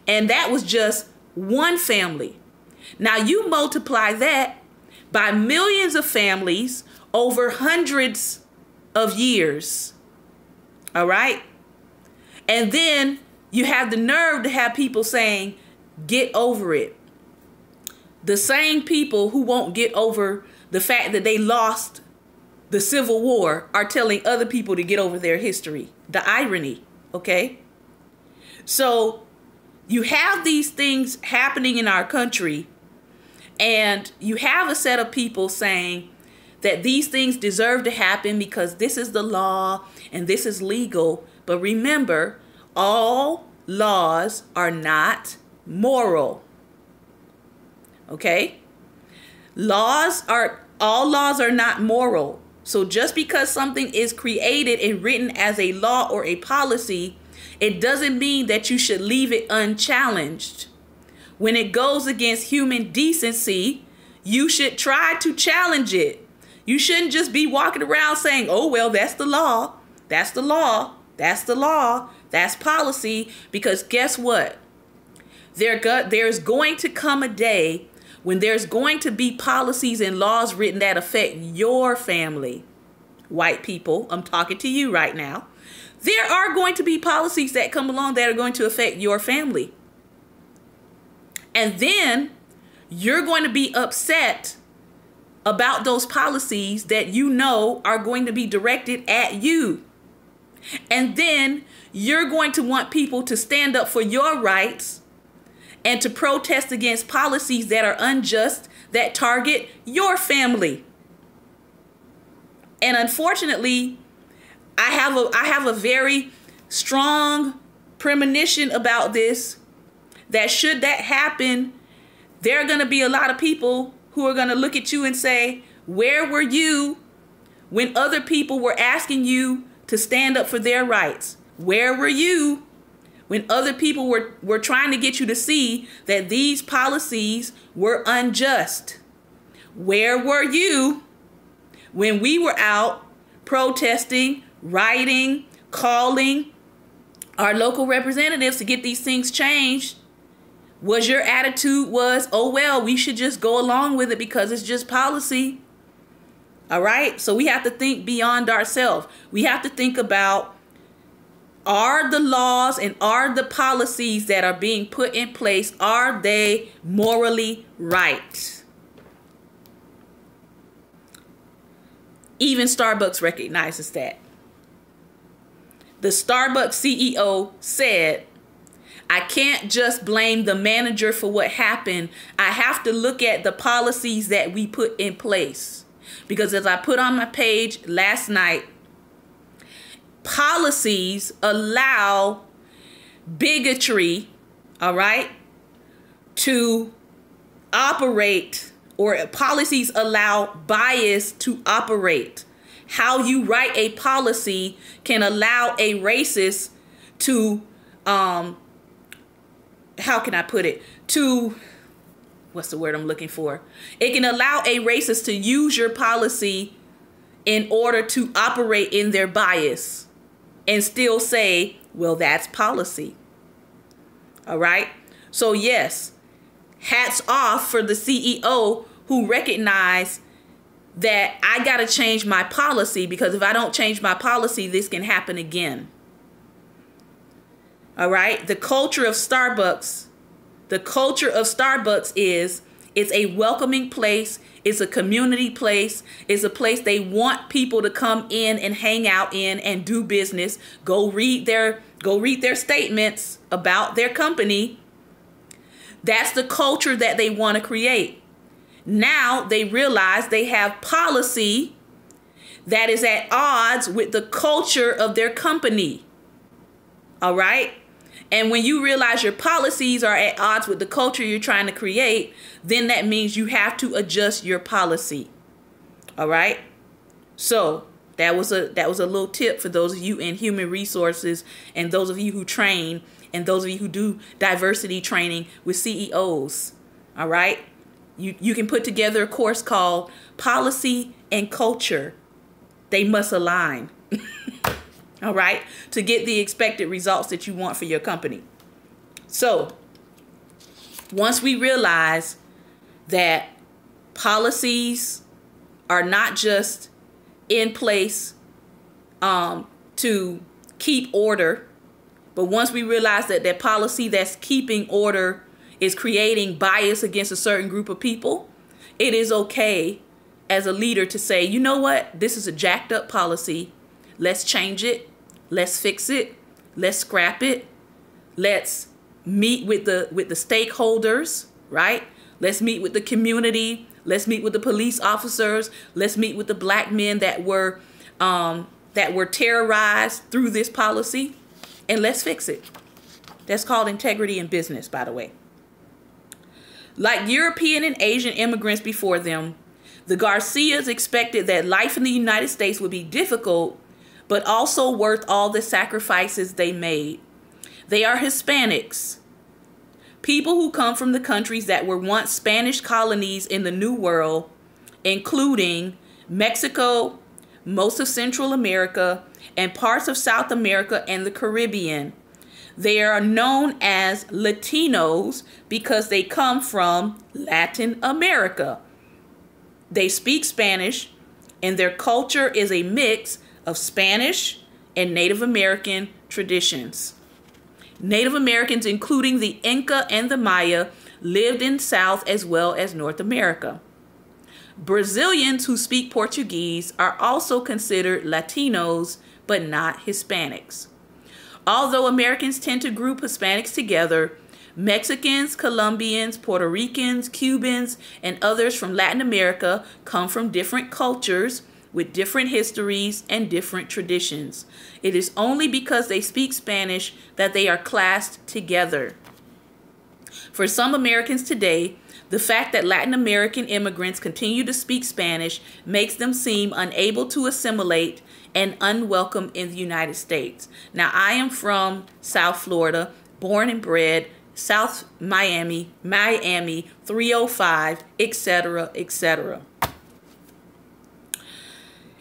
And that was just one family. Now you multiply that by millions of families over hundreds of years. All right. And then you have the nerve to have people saying, get over it. The same people who won't get over the fact that they lost the Civil War are telling other people to get over their history. The irony. Okay. So you have these things happening in our country, and you have a set of people saying that these things deserve to happen because this is the law and this is legal. But remember, all laws are not moral. Okay? All laws are not moral. So just because something is created and written as a law or a policy, it doesn't mean that you should leave it unchallenged. When it goes against human decency, you should try to challenge it. You shouldn't just be walking around saying, oh, well, that's the law. That's the law. That's the law. That's policy. Because guess what? There's going to come a day when there's going to be policies and laws written that affect your family. White people, I'm talking to you right now. There are going to be policies that come along that are going to affect your family. And then you're going to be upset about those policies that you know are going to be directed at you. And then you're going to want people to stand up for your rights and to protest against policies that are unjust, that target your family. And unfortunately, I have a very strong premonition about this, that should that happen, there are going to be a lot of people who are going to look at you and say, where were you when other people were asking you to stand up for their rights? Where were you when other people were trying to get you to see that these policies were unjust? Where were you when we were out protesting, writing, calling our local representatives to get these things changed? Was your attitude oh, well, we should just go along with it because it's just policy? All right. So we have to think beyond ourselves. We have to think about, are the laws and are the policies that are being put in place, are they morally right? Even Starbucks recognizes that. The Starbucks CEO said, I can't just blame the manager for what happened. I have to look at the policies that we put in place. Because as I put on my page last night, policies allow bigotry, all right, to operate, or policies allow bias to operate. How you write a policy can allow a racist to, how can I put it? What's the word I'm looking for? It can allow a racist to use your policy in order to operate in their bias and still say, well, that's policy. All right. So yes, hats off for the CEO who recognized that I got to change my policy, because if I don't change my policy, this can happen again. All right. The culture of Starbucks is, it's a welcoming place. It's a community place. It's a place they want people to come in and hang out in and do business. Go read their statements about their company. That's the culture that they want to create. Now they realize they have policy that is at odds with the culture of their company. All right. And when you realize your policies are at odds with the culture you're trying to create, then that means you have to adjust your policy. All right. So that was a little tip for those of you in human resources, and those of you who train, and those of you who do diversity training with CEOs. All right. You can put together a course called Policy and Culture. They must align. All right, to get the expected results that you want for your company. So once we realize that policies are not just in place to keep order, but once we realize that that policy that's keeping order is creating bias against a certain group of people, it is okay as a leader to say, you know what, this is a jacked up policy. Let's change it. Let's fix it. Let's scrap it. Let's meet with the stakeholders, right? Let's meet with the community. Let's meet with the police officers. Let's meet with the black men that were terrorized through this policy, and let's fix it. That's called integrity in business, by the way. Like European and Asian immigrants before them, the Garcias expected that life in the United States would be difficult, but also worth all the sacrifices they made. They are Hispanics, people who come from the countries that were once Spanish colonies in the New World, including Mexico, most of Central America, and parts of South America and the Caribbean. They are known as Latinos because they come from Latin America. They speak Spanish, and their culture is a mix of Spanish and Native American traditions. Native Americans, including the Inca and the Maya, lived in South as well as North America. Brazilians who speak Portuguese are also considered Latinos, but not Hispanics. Although Americans tend to group Hispanics together, Mexicans, Colombians, Puerto Ricans, Cubans, and others from Latin America come from different cultures with different histories and different traditions. It is only because they speak Spanish that they are classed together. For some Americans today, the fact that Latin American immigrants continue to speak Spanish makes them seem unable to assimilate and unwelcome in the United States. Now, I am from South Florida, born and bred, South Miami, 305, etc., etc.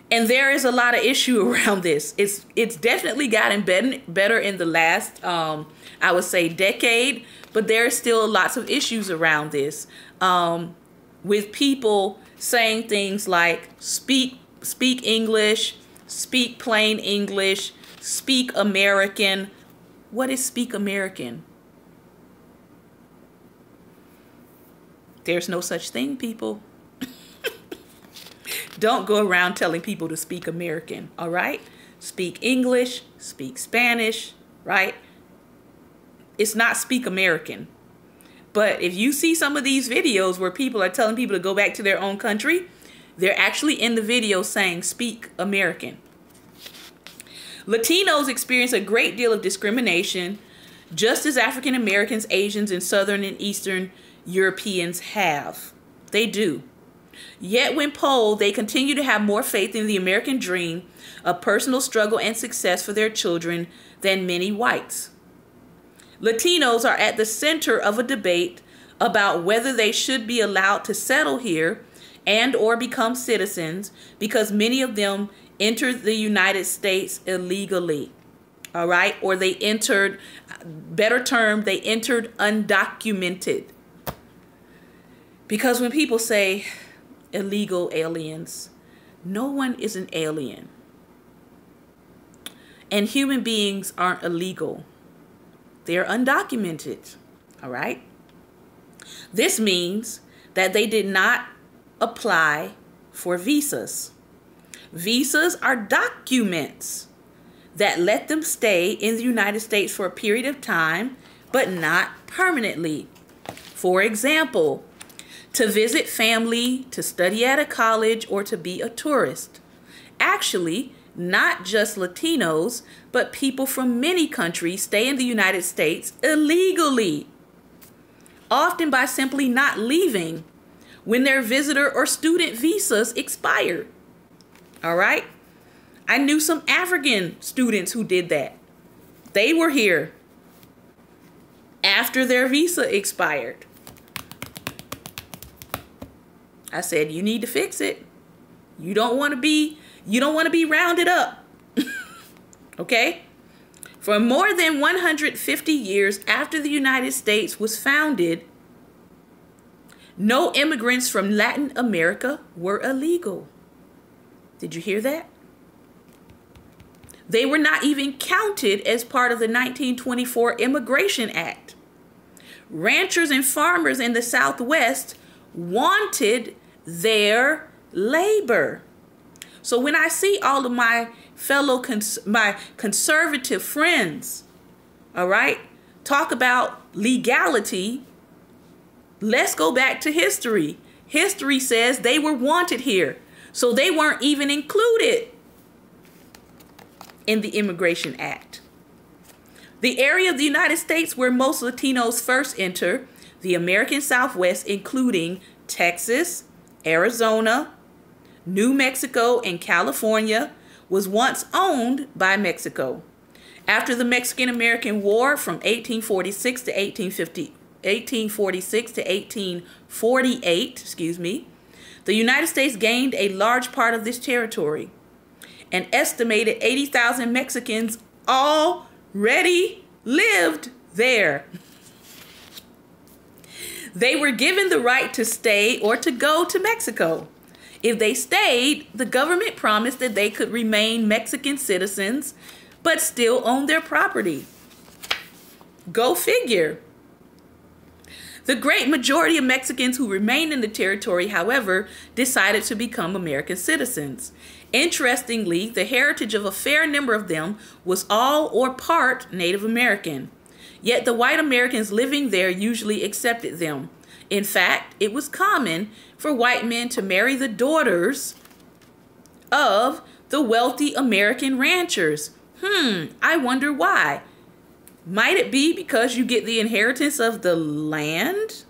And there is a lot of issue around this. It's definitely gotten better in the last, I would say, decade, but there are still lots of issues around this, with people saying things like speak English, speak plain English, speak American. What is speak American? There's no such thing, people. Don't go around telling people to speak American, all right? Speak English, speak Spanish, right? It's not speak American. But if you see some of these videos where people are telling people to go back to their own country, they're actually in the video saying speak American. Latinos experience a great deal of discrimination, just as African Americans, Asians, and Southern and Eastern Europeans have. They do. Yet when polled, they continue to have more faith in the American dream of personal struggle and success for their children than many whites. Latinos are at the center of a debate about whether they should be allowed to settle here and or become citizens, because many of them entered the United States illegally. All right? Or they entered, better term, they entered undocumented. Because when people say illegal aliens, no one is an alien. And human beings aren't illegal. They're undocumented. All right? This means that they did not apply for visas. Visas are documents that let them stay in the United States for a period of time, but not permanently. For example, to visit family, to study at a college, or to be a tourist. Actually, not just Latinos, but people from many countries stay in the United States illegally, often by simply not leaving when their visitor or student visas expire. All right? I knew some African students who did that. They were here after their visa expired. I said, you need to fix it. You don't want to be rounded up. Okay? For more than 150 years after the United States was founded, no immigrants from Latin America were illegal. Did you hear that? They were not even counted as part of the 1924 Immigration Act. Ranchers and farmers in the Southwest wanted their labor. So when I see all of my fellow my conservative friends, all right, talk about legality, let's go back to history. History says they were wanted here. So they weren't even included in the Immigration Act. The area of the United States where most Latinos first enter, the American Southwest, including Texas, Arizona, New Mexico, and California, was once owned by Mexico. After the Mexican-American War from 1846 to 1848, the United States gained a large part of this territory. An estimated 80,000 Mexicans already lived there. They were given the right to stay or to go to Mexico. If they stayed, the government promised that they could remain Mexican citizens, but still own their property. Go figure. The great majority of Mexicans who remained in the territory, however, decided to become American citizens. Interestingly, the heritage of a fair number of them was all or part Native American. Yet the white Americans living there usually accepted them. In fact, it was common for white men to marry the daughters of the wealthy American ranchers. I wonder why. Might it be because you get the inheritance of the land?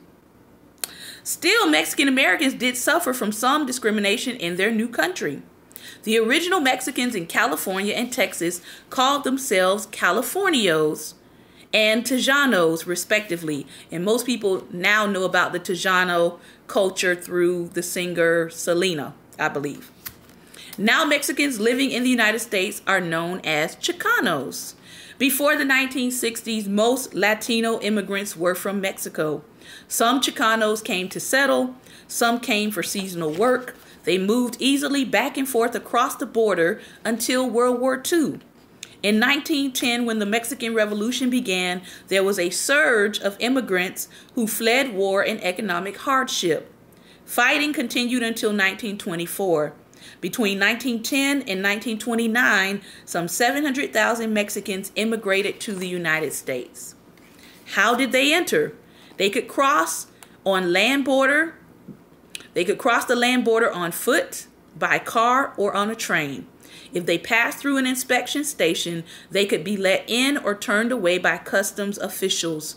Still, Mexican Americans did suffer from some discrimination in their new country. The original Mexicans in California and Texas called themselves Californios and Tejanos, respectively. And most people now know about the Tejano culture through the singer Selena, I believe. Now Mexicans living in the United States are known as Chicanos. Before the 1960s, most Latino immigrants were from Mexico. Some Chicanos came to settle, some came for seasonal work. They moved easily back and forth across the border until World War II. In 1910, when the Mexican Revolution began, there was a surge of immigrants who fled war and economic hardship. Fighting continued until 1924. Between 1910 and 1929, some 700,000 Mexicans immigrated to the United States. How did they enter? They could cross on land border. They could cross the land border on foot, by car, or on a train. If they passed through an inspection station, they could be let in or turned away by customs officials.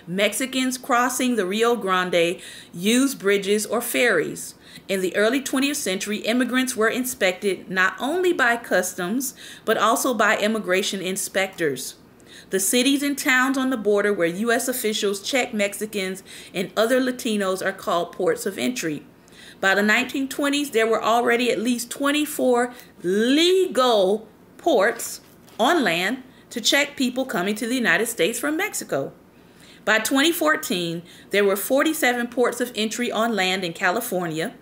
Mexicans crossing the Rio Grande used bridges or ferries. In the early 20th century, immigrants were inspected not only by customs, but also by immigration inspectors. The cities and towns on the border where U.S. officials check Mexicans and other Latinos are called ports of entry. By the 1920s, there were already at least 24 legal ports on land to check people coming to the United States from Mexico. By 2014, there were 47 ports of entry on land in California,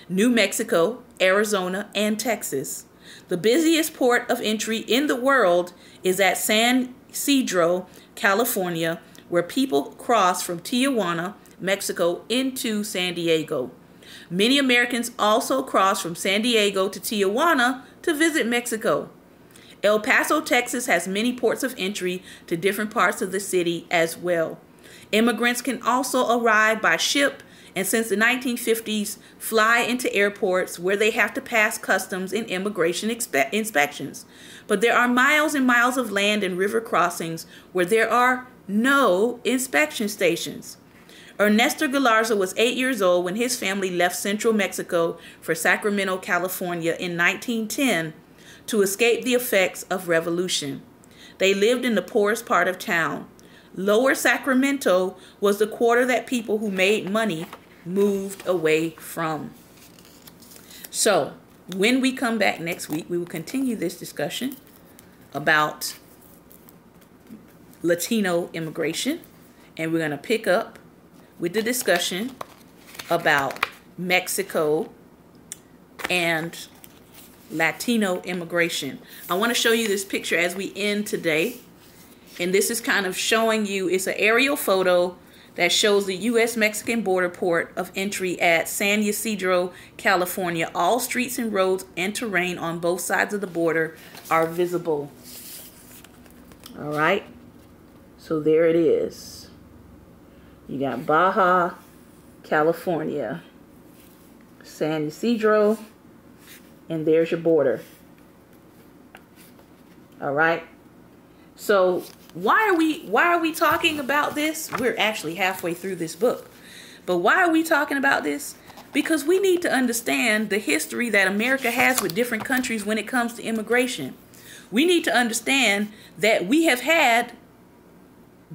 New Mexico, Arizona, and Texas. The busiest port of entry in the world is at San Ysidro, California, where people cross from Tijuana, Mexico, into San Diego. Many Americans also cross from San Diego to Tijuana to visit Mexico. El Paso, Texas has many ports of entry to different parts of the city as well. Immigrants can also arrive by ship and since the 1950s fly into airports where they have to pass customs and immigration inspections. But there are miles and miles of land and river crossings where there are no inspection stations. Ernesto Galarza was 8 years old when his family left central Mexico for Sacramento, California in 1910 to escape the effects of revolution. They lived in the poorest part of town. Lower Sacramento was the quarter that people who made money moved away from. So, when we come back next week, we will continue this discussion about Latino immigration, and we're going to pick up with the discussion about Mexico and Latino immigration. I want to show you this picture as we end today, and this is kind of showing you, it's an aerial photo that shows the U.S.-Mexican border port of entry at San Ysidro, California. All streets and roads and terrain on both sides of the border are visible. All right, so there it is. You got Baja, California, San Ysidro, and there's your border. All right, so why are we talking about this? We're actually halfway through this book. But why are we talking about this? Because we need to understand the history that America has with different countries when it comes to immigration. We need to understand that we have had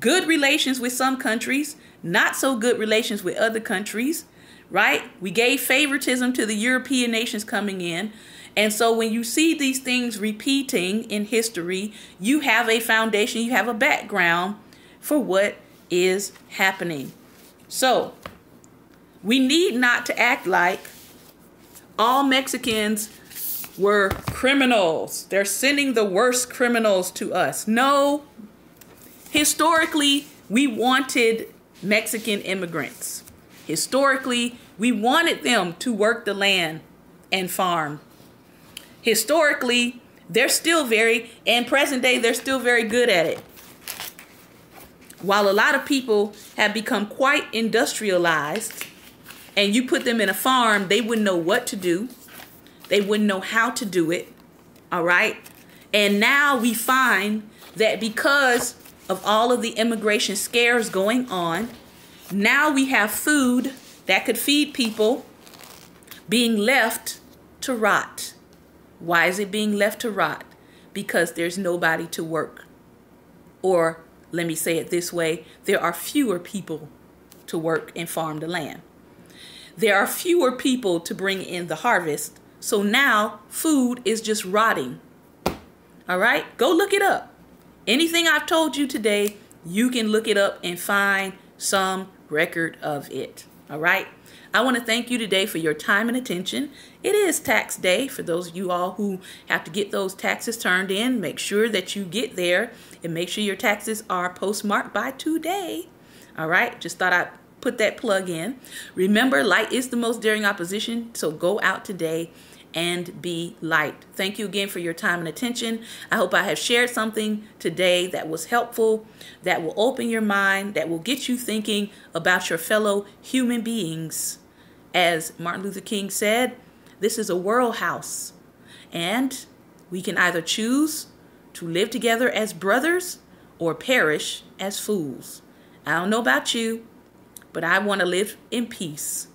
good relations with some countries, not so good relations with other countries, right? We gave favoritism to the European nations coming in. And so when you see these things repeating in history, you have a foundation, you have a background for what is happening. So we need not to act like all Mexicans were criminals. They're sending the worst criminals to us. No, historically, we wanted Mexican immigrants. Historically, we wanted them to work the land and farm. Historically, they're still in present day, they're still very good at it. While a lot of people have become quite industrialized, and you put them in a farm, they wouldn't know what to do. They wouldn't know how to do it. All right. And now we find that because of all of the immigration scares going on, now we have food that could feed people being left to rot. Why is it being left to rot? Because there's nobody to work. Or let me say it this way, there are fewer people to work and farm the land. There are fewer people to bring in the harvest. So now food is just rotting. All right, go look it up. Anything I've told you today, you can look it up and find some record of it. All right. I want to thank you today for your time and attention. It is tax day. For those of you all who have to get those taxes turned in, make sure that you get there and make sure your taxes are postmarked by today. All right. Just thought I'd put that plug in. Remember, light is the most daring opposition. So go out today and be light. Thank you again for your time and attention. I hope I have shared something today that was helpful, that will open your mind, that will get you thinking about your fellow human beings. As Martin Luther King said, this is a world house, and we can either choose to live together as brothers or perish as fools. I don't know about you, but I want to live in peace.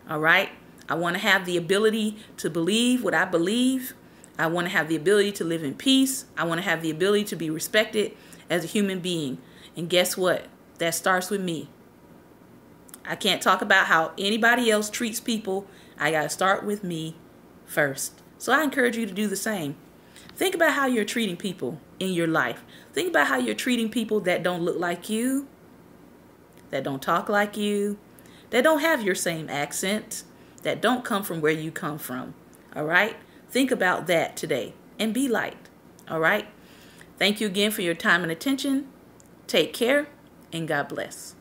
All right? I want to have the ability to believe what I believe. I want to have the ability to live in peace. I want to have the ability to be respected as a human being. And guess what? That starts with me. I can't talk about how anybody else treats people. I got to start with me first. So I encourage you to do the same. Think about how you're treating people in your life. Think about how you're treating people that don't look like you, that don't talk like you, that don't have your same accent, that don't come from where you come from. All right? Think about that today and be light. All right? Thank you again for your time and attention. Take care and God bless.